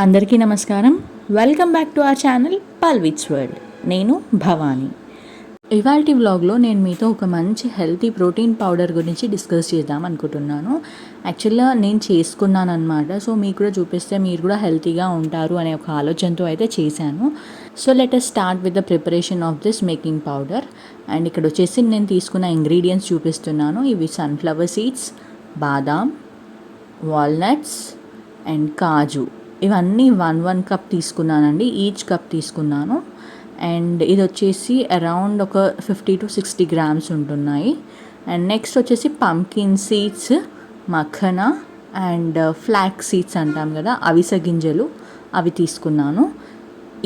అందరికీ నమస్కారం. Welcome back to our channel Palvits world. నేను భవానీ. ఇవాల్టి వ్లాగ్లో నేను మీతో ఒక మంచి హెల్తీ ప్రోటీన్ పౌడర్ గురించి డిస్కస్ చేద్దాం అనుకుంటున్నాను. యాక్చువల్గా నేను చేసుకున్నాను అనమాట. సో మీకు కూడా చూపిస్తే మీరు కూడా హెల్తీగా ఉంటారు అనే ఒక ఆలోచనతో అయితే చేశాను. So let us start with the preparation of this making powder. And ఇక్కడ వచ్చేసి నేను తీసుకున్న ఇంగ్రీడియంట్స్ చూపిస్తున్నాను. ఇవి sunflower seeds, badam, walnuts and కాజు. ఇవన్నీ 1 కప్ తీసుకున్నానండి. ఈచ్ కప్ తీసుకున్నాను. అండ్ ఇది వచ్చేసి అరౌండ్ ఒక 50 to 60 గ్రామ్స్ ఉంటున్నాయి. అండ్ నెక్స్ట్ వచ్చేసి pumpkin seeds, makhana and flax seeds అంటాం కదా, అవిసె గింజలు, అవి తీసుకున్నాను.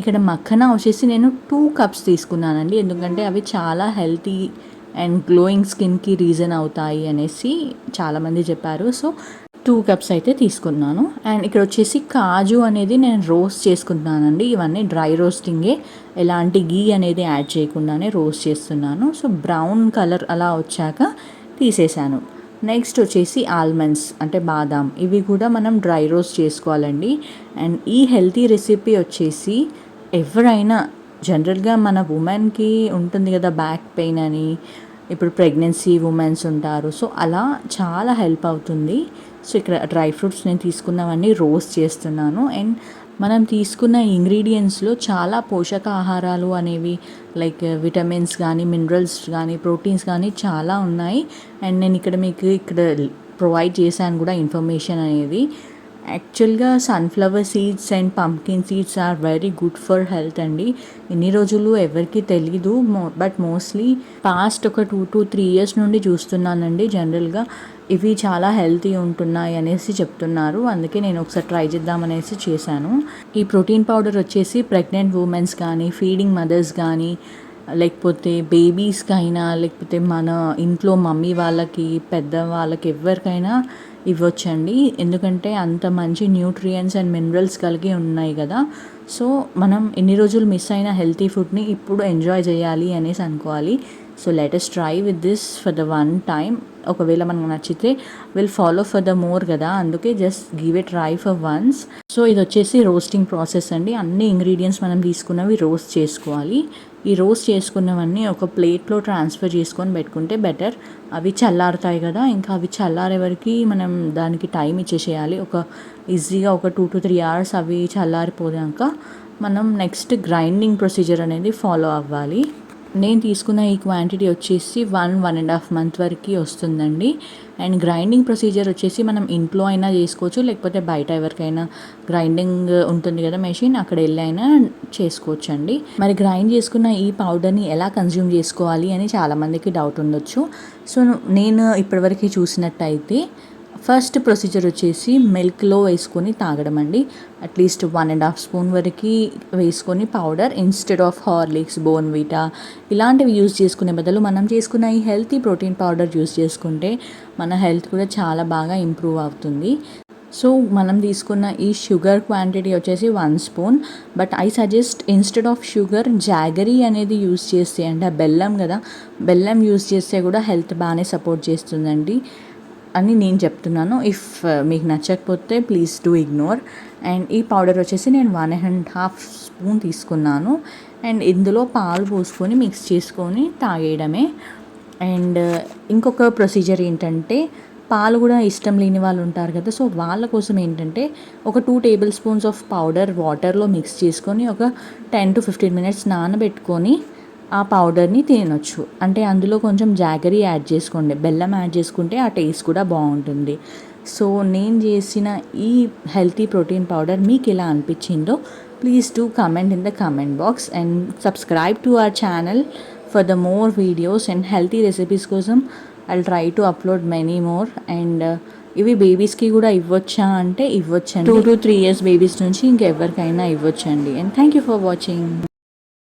ఇక్కడ మఖనా వచ్చేసి నేను 2 కప్స్ తీసుకున్నానండి. ఎందుకంటే అవి చాలా హెల్తీ అండ్ గ్లోయింగ్ స్కిన్కి రీజన్ అవుతాయి అనేసి చాలామంది చెప్పారు. సో 2 కప్స్ అయితే తీసుకున్నాను. అండ్ ఇక్కడ వచ్చేసి కాజు అనేది నేను రోస్ట్ చేసుకుంటున్నానండి. ఇవన్నీ డ్రై రోస్టింగే, ఎలాంటి గీ అనేది యాడ్ చేయకుండానే రోస్ట్ చేస్తున్నాను. సో బ్రౌన్ కలర్ అలా వచ్చాక తీసేసాను. నెక్స్ట్ వచ్చేసి ఆల్మండ్స్ అంటే బాదాం, ఇవి కూడా మనం డ్రై రోస్ట్ చేసుకోవాలండి. అండ్ ఈ హెల్తీ రెసిపీ వచ్చేసి ఎవరైనా జనరల్గా మన ఉమెన్కి ఉంటుంది కదా బ్యాక్ పెయిన్ అని, ఇప్పుడు ప్రెగ్నెన్సీ ఉమెన్స్ ఉంటారు. సో అలా చాలా హెల్ప్ అవుతుంది. సో ఇక్కడ డ్రై ఫ్రూట్స్ నేను తీసుకున్నవన్నీ రోస్ట్ చేస్తున్నాను. అండ్ మనం తీసుకున్న ఇంగ్రీడియంట్స్లో చాలా పోషకాహారాలు అనేవి లైక్ విటమిన్స్ కానీ, మినరల్స్ కానీ, ప్రోటీన్స్ కానీ చాలా ఉన్నాయి. అండ్ నేను ఇక్కడ మీకు ప్రొవైడ్ చేశాను కూడా ఇన్ఫర్మేషన్ అనేది. యాక్చువల్గా sunflower seeds and pumpkin seeds are very good for health అండి. ఇన్ని రోజులు ఎవరికి తెలీదు, బట్ మోస్ట్లీ పాస్ట్ ఒక 2 to 3 years నుండి చూస్తున్నానండి. జనరల్గా ఇవి చాలా హెల్తీ ఉంటున్నాయి అనేసి చెప్తున్నారు. అందుకే నేను ఒకసారి ట్రై చేద్దామనేసి చేశాను. ఈ ప్రోటీన్ పౌడర్ వచ్చేసి ప్రెగ్నెంట్ ఉమెన్స్ కానీ, ఫీడింగ్ మదర్స్ కానీ, లేకపోతే బేబీస్కి అయినా, లేకపోతే మన ఇంట్లో మమ్మీ వాళ్ళకి, పెద్ద వాళ్ళకి, ఎవరికైనా ఇవ్వచ్చండి. ఎందుకంటే అంత మంచి న్యూట్రియంట్స్ అండ్ మినరల్స్ కలిగి ఉన్నాయి కదా. సో మనం ఎన్ని రోజులు మిస్ అయిన హెల్తీ ఫుడ్ని ఇప్పుడు ఎంజాయ్ చేయాలి అనేసి అనుకోవాలి. So let us try with this for the 1 time. ఒకవేళ మనకు నచ్చితే will follow for the more కదా, అందుకే just give it try for once. So ఇది వచ్చేసి రోస్టింగ్ ప్రాసెస్ అండి. అన్ని ఇంగ్రీడియంట్స్ మనం తీసుకున్నవి రోస్ట్ చేసుకోవాలి. ఈ రోస్ట్ చేసుకున్నవన్నీ ఒక ప్లేట్లో ట్రాన్స్ఫర్ చేసుకొని పెట్టుకుంటే బెటర్. అవి చల్లారుతాయి కదా, ఇంకా అవి చల్లారే వరకు మనం దానికి టైం ఇచ్చేసేయాలి. ఈజీగా ఒక 2 to 3 hours అవి చల్లారిపోయాక మనం నెక్స్ట్ గ్రైండింగ్ ప్రొసీజర్ అనేది ఫాలో అవ్వాలి. నేను తీసుకున్న ఈ క్వాంటిటీ వచ్చేసి 1.5 month వరకు వస్తుందండి. అండ్ గ్రైండింగ్ ప్రొసీజర్ వచ్చేసి మనం ఇంట్లో అయినా చేసుకోవచ్చు, లేకపోతే బయట ఎవరికైనా గ్రైండింగ్ ఉంటుంది కదా మెషిన్, అక్కడ వెళ్ళి అయినా చేసుకోవచ్చు అండి. మరి గ్రైండ్ చేసుకున్న ఈ పౌడర్ని ఎలా కన్జ్యూమ్ చేసుకోవాలి అని చాలామందికి డౌట్ ఉండొచ్చు. సో నేను ఇప్పటివరకు చూసినట్టయితే ఫస్ట్ ప్రొసీజర్ వచ్చేసి మిల్క్లో వేసుకొని తాగడం అండి. అట్లీస్ట్ 1.5 spoon వరకు వేసుకొని powder, instead of Horlicks, Bournvita ఇలాంటివి యూజ్ చేసుకునే బదులు మనం చేసుకున్న ఈ హెల్తీ ప్రోటీన్ పౌడర్ యూజ్ చేసుకుంటే మన హెల్త్ కూడా చాలా బాగా ఇంప్రూవ్ అవుతుంది. సో మనం తీసుకున్న ఈ షుగర్ క్వాంటిటీ వచ్చేసి 1 spoon. But I suggest instead of sugar jaggery అనేది యూజ్ చేస్తే, అంటే బెల్లం కదా, బెల్లం యూజ్ చేస్తే కూడా హెల్త్ బాగానే సపోర్ట్ చేస్తుందండి అని నేను చెప్తున్నాను. ఇఫ్ మీకు నచ్చకపోతే ప్లీజ్ డూ ఇగ్నోర్. అండ్ ఈ పౌడర్ వచ్చేసి నేను 1.5 spoon తీసుకున్నాను. అండ్ ఇందులో పాలు పోసుకొని మిక్స్ చేసుకొని తాగేయడమే. అండ్ ఇంకొక ప్రొసీజర్ ఏంటంటే, పాలు కూడా ఇష్టం లేని వాళ్ళు ఉంటారు కదా, సో వాళ్ళ కోసం ఏంటంటే ఒక 2 tablespoons ఆఫ్ పౌడర్ వాటర్లో మిక్స్ చేసుకొని ఒక 10 to 15 minutes నానబెట్టుకొని ఆ పౌడర్ని తినొచ్చు. అంటే అందులో కొంచెం జాగరీ యాడ్ చేసుకోండి, బెల్లం యాడ్ చేసుకుంటే ఆ టేస్ట్ కూడా బాగుంటుంది. సో నేను చేసిన ఈ హెల్తీ ప్రోటీన్ పౌడర్ మీకు ఎలా అనిపించిందో please do comment in the comment box. And subscribe to our channel for the more videos and healthy recipes కోసం I'll try to upload many more. And ఇవి బేబీస్కి కూడా ఇవ్వచ్చా అంటే ఇవ్వచ్చండి. 2 to 3 years బేబీస్ నుంచి ఇంకెవరికైనా ఇవ్వచ్చండి. And thank you for watching.